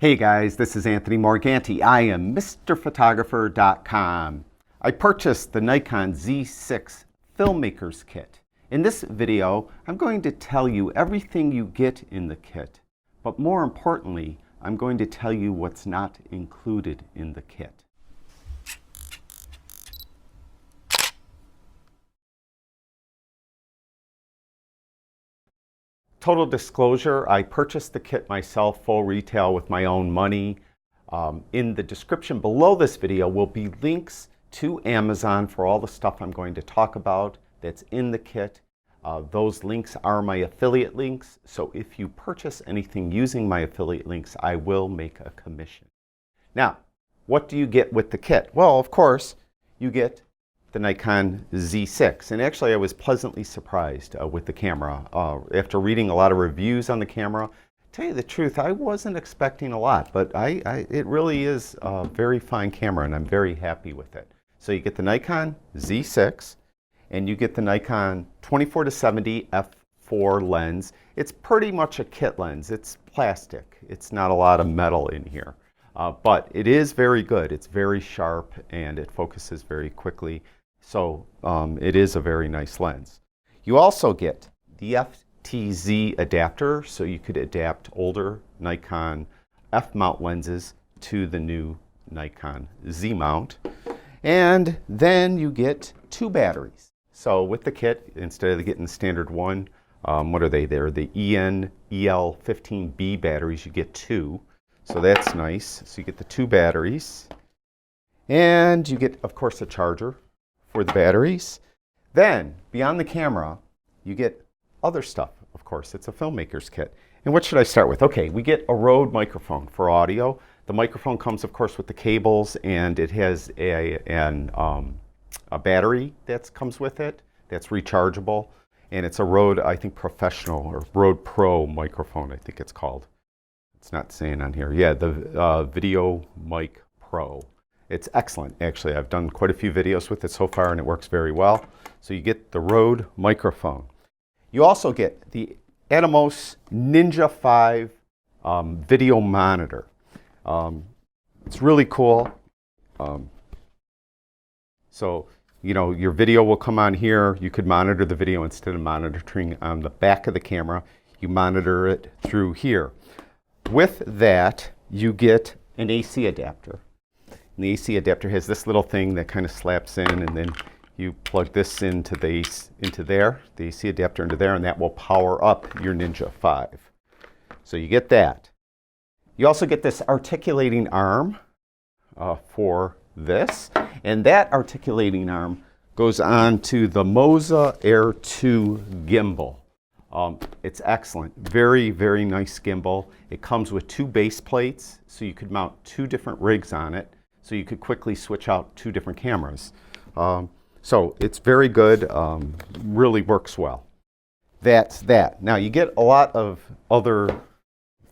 Hey guys, this is Anthony Morganti. I am MrPhotographer.com. I purchased the Nikon Z6 Filmmakers kit. In this video, I'm going to tell you everything you get in the kit, but more importantly, I'm going to tell you what's not included in the kit. Total disclosure, I purchased the kit myself, full retail with my own money. In the description below this video will be links to Amazon for all the stuff I'm going to talk about that's in the kit. Those links are my affiliate links, so if you purchase anything using my affiliate links, I will make a commission. Now, what do you get with the kit? Well, of course, you get the Nikon Z6, and actually I was pleasantly surprised with the camera. After reading a lot of reviews on the camera, to tell you the truth, I wasn't expecting a lot, but it really is a very fine camera, and I'm very happy with it. So you get the Nikon Z6, and you get the Nikon 24-70 f4 lens. It's pretty much a kit lens. It's plastic. It's not a lot of metal in here, but it is very good. It's very sharp, and it focuses very quickly. So it is a very nice lens. You also get the FTZ adapter, so you could adapt older Nikon F-mount lenses to the new Nikon Z-mount. And then you get 2 batteries. So with the kit, instead of getting the standard one, what are they there? The EL15B batteries, you get 2. So that's nice. So you get the 2 batteries. And you get, of course, a charger for the batteries. Then, beyond the camera, you get other stuff, of course. It's a Filmmaker's kit. And what should I start with? Okay, we get a Rode microphone for audio. The microphone comes, of course, with the cables, and it has a battery that comes with it that's rechargeable. And it's a Rode, I think, Professional or Rode Pro microphone, I think it's called. It's not saying on here. Yeah, the Video Mic Pro. It's excellent, actually. I've done quite a few videos with it so far, and it works very well. So you get the Rode microphone. You also get the Atomos Ninja 5 video monitor. It's really cool. So, you know, your video will come on here. You could monitor the video instead of monitoring on the back of the camera. You monitor it through here. With that, you get an AC adapter. And the AC adapter has this little thing that kind of slaps in, and then you plug this into the AC adapter into there, and that will power up your Ninja 5. So you get that. You also get this articulating arm for this, and that articulating arm goes on to the Moza Air 2 gimbal. It's excellent. Very, very nice gimbal. It comes with 2 base plates, so you could mount 2 different rigs on it. So you could quickly switch out 2 different cameras. So it's very good, really works well. That's that. Now you get a lot of other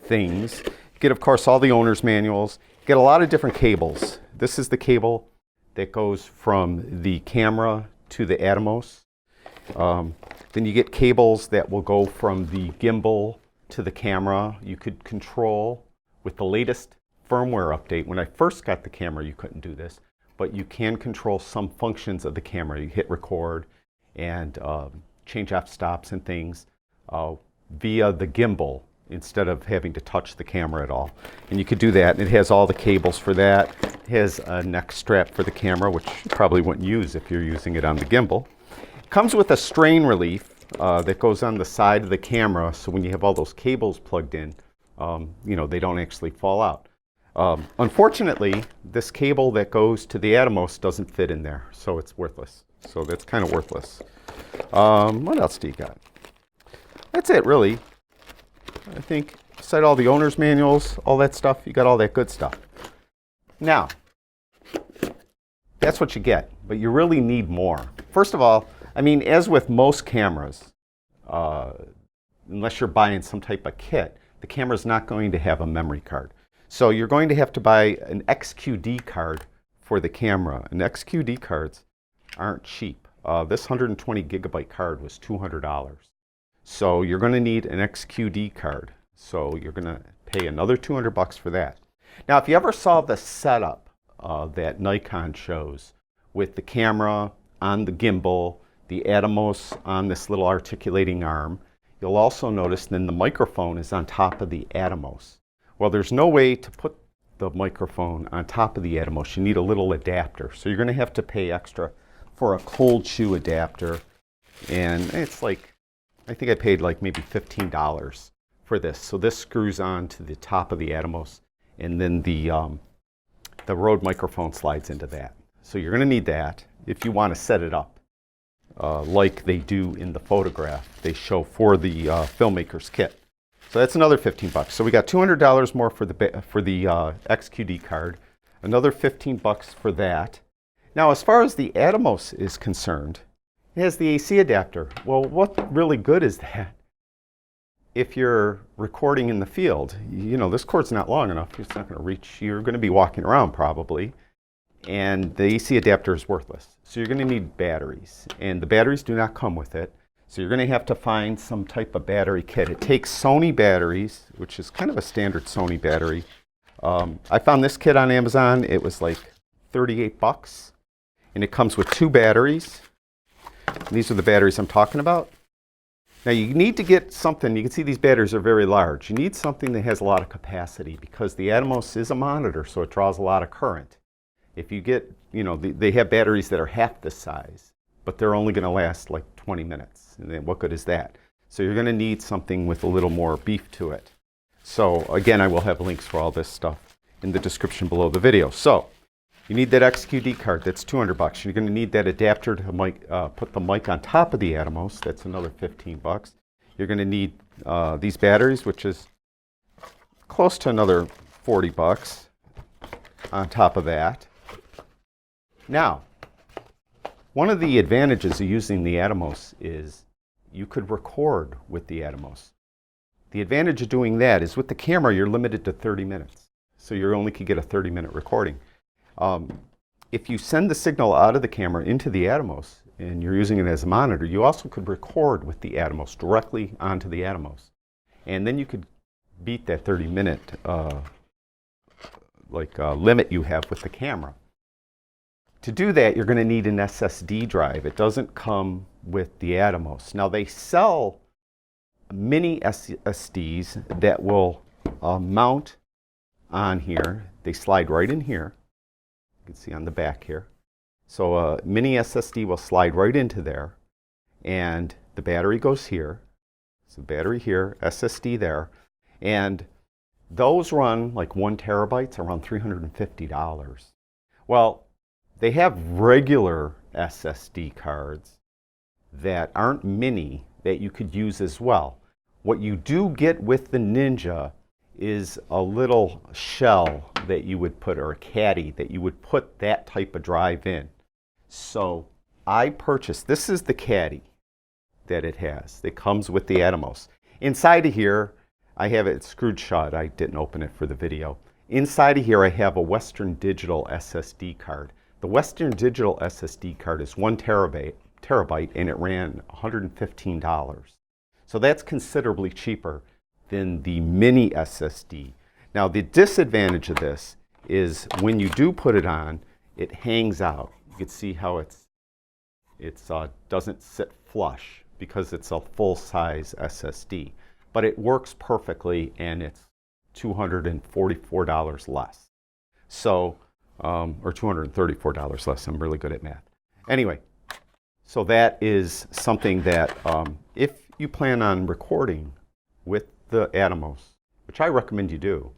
things. You get, of course, all the owner's manuals. You get a lot of different cables. This is the cable that goes from the camera to the Atomos. Then you get cables that will go from the gimbal to the camera. You could control with the latest firmware update. When I first got the camera, you couldn't do this, but you can control some functions of the camera. You hit record and change f-stops and things via the gimbal instead of having to touch the camera at all. And you could do that, and it has all the cables for that. It has a neck strap for the camera, which you probably wouldn't use if you're using it on the gimbal. It comes with a strain relief that goes on the side of the camera, so when you have all those cables plugged in, you know, they don't actually fall out. Unfortunately, this cable that goes to the Atomos doesn't fit in there, so it's worthless. So that's kind of worthless. What else do you got? That's it, really. I think, beside all the owner's manuals, all that stuff, you got all that good stuff. Now, that's what you get, but you really need more. First of all, I mean, as with most cameras, unless you're buying some type of kit, the camera's not going to have a memory card. So you're going to have to buy an XQD card for the camera. And XQD cards aren't cheap. This 120 gigabyte card was $200. So you're going to need an XQD card. So you're going to pay another 200 bucks for that. Now, if you ever saw the setup that Nikon shows with the camera on the gimbal, the Atomos on this little articulating arm, you'll also notice then the microphone is on top of the Atomos. Well, there's no way to put the microphone on top of the Atomos. You need a little adapter. So you're going to have to pay extra for a cold shoe adapter. And it's like, I think I paid like maybe $15 for this. So this screws on to the top of the Atomos, and then the Rode microphone slides into that. So you're going to need that if you want to set it up like they do in the photograph they show for the Filmmaker's kit. So that's another 15 bucks. So we got $200 more for the XQD card, another 15 bucks for that. Now, as far as the Atomos is concerned, it has the AC adapter. Well, what really good is that? If you're recording in the field, you know, this cord's not long enough. It's not going to reach. You're going to be walking around probably, and the AC adapter is worthless. So you're going to need batteries, and the batteries do not come with it. So you're going to have to find some type of battery kit. It takes Sony batteries, which is kind of a standard Sony battery. I found this kit on Amazon. It was like 38 bucks, and it comes with 2 batteries. And these are the batteries I'm talking about. Now you need to get something, you can see these batteries are very large. You need something that has a lot of capacity because the Atomos is a monitor, so it draws a lot of current. If you get, you know, they have batteries that are half this size, but they're only going to last like 20 minutes. And then what good is that? So you're going to need something with a little more beef to it. So again, I will have links for all this stuff in the description below the video. So you need that XQD card, that's 200 bucks. You're going to need that adapter to put the mic on top of the Atomos, that's another 15 bucks. You're going to need these batteries, which is close to another 40 bucks on top of that. Now, one of the advantages of using the Atomos is you could record with the Atomos. The advantage of doing that is with the camera, you're limited to 30 minutes. So you only could get a 30-minute recording. If you send the signal out of the camera into the Atomos and you're using it as a monitor, you also could record with the Atomos directly onto the Atomos. And then you could beat that 30-minute limit you have with the camera. To do that, you're going to need an SSD drive. It doesn't come with the Atomos. Now, they sell mini SSDs that will mount on here. They slide right in here. You can see on the back here. So a mini SSD will slide right into there, and the battery goes here. So battery here, SSD there, and those run like 1 terabyte, around $350. Well, they have regular SSD cards that aren't mini that you could use as well. What you do get with the Ninja is a little shell that you would put, or a caddy that you would put that type of drive in. So I purchased, this is the caddy that it has. It comes with the Atomos. Inside of here, I have it screwed shut. I didn't open it for the video. Inside of here, I have a Western Digital SSD card. The Western Digital SSD card is 1 terabyte, and it ran $115. So that's considerably cheaper than the mini SSD. Now, the disadvantage of this is when you do put it on, it hangs out. You can see how it doesn't sit flush because it's a full-size SSD. But it works perfectly, and it's $244 less. So, or $234 less. I'm really good at math. Anyway, so that is something that if you plan on recording with the Atomos, which I recommend you do,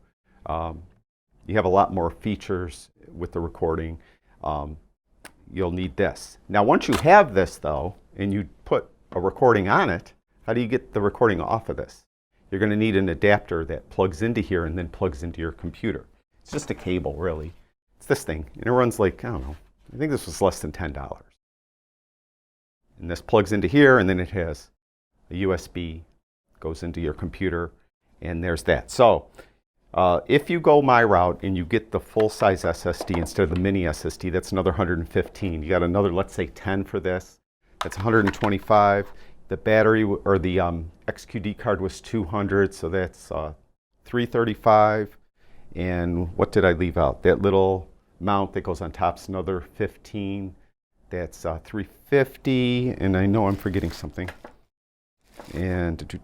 you have a lot more features with the recording. You'll need this. Now, once you have this, though, and you put a recording on it, how do you get the recording off of this? You're going to need an adapter that plugs into here and then plugs into your computer. It's just a cable, really. It's this thing, and it runs like, I don't know, I think this was less than $10. And this plugs into here, and then it has a USB, goes into your computer, and there's that. So if you go my route and you get the full-size SSD instead of the mini SSD, that's another $115. You got another, let's say, 10 for this. That's $125. The battery, or the XQD card was $200, so that's $335. And what did I leave out? That little mount that goes on top is another $15. That's $350. And I know I'm forgetting something. And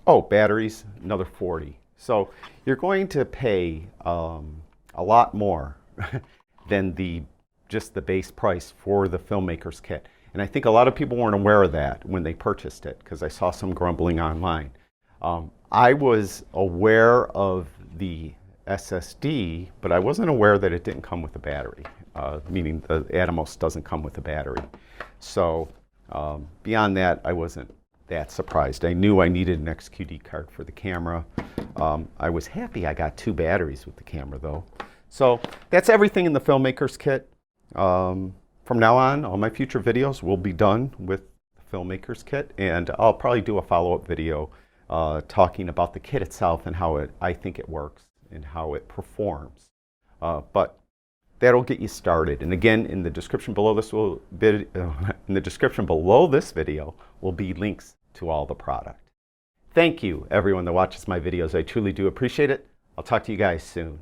oh, batteries, another $40. So you're going to pay a lot more than just the base price for the Filmmaker's kit. And I think a lot of people weren't aware of that when they purchased it, because I saw some grumbling online. I was aware of the SSD, but I wasn't aware that it didn't come with a battery, meaning the Atomos doesn't come with a battery. So beyond that, I wasn't that surprised. I knew I needed an XQD card for the camera. I was happy I got 2 batteries with the camera though. So that's everything in the Filmmaker's kit. From now on, all my future videos will be done with the Filmmaker's kit, and I'll probably do a follow-up video talking about the kit itself and how I think it works and how it performs. But that'll get you started. And again, in the description below this video will be links to all the product. Thank you, everyone that watches my videos. I truly do appreciate it. I'll talk to you guys soon.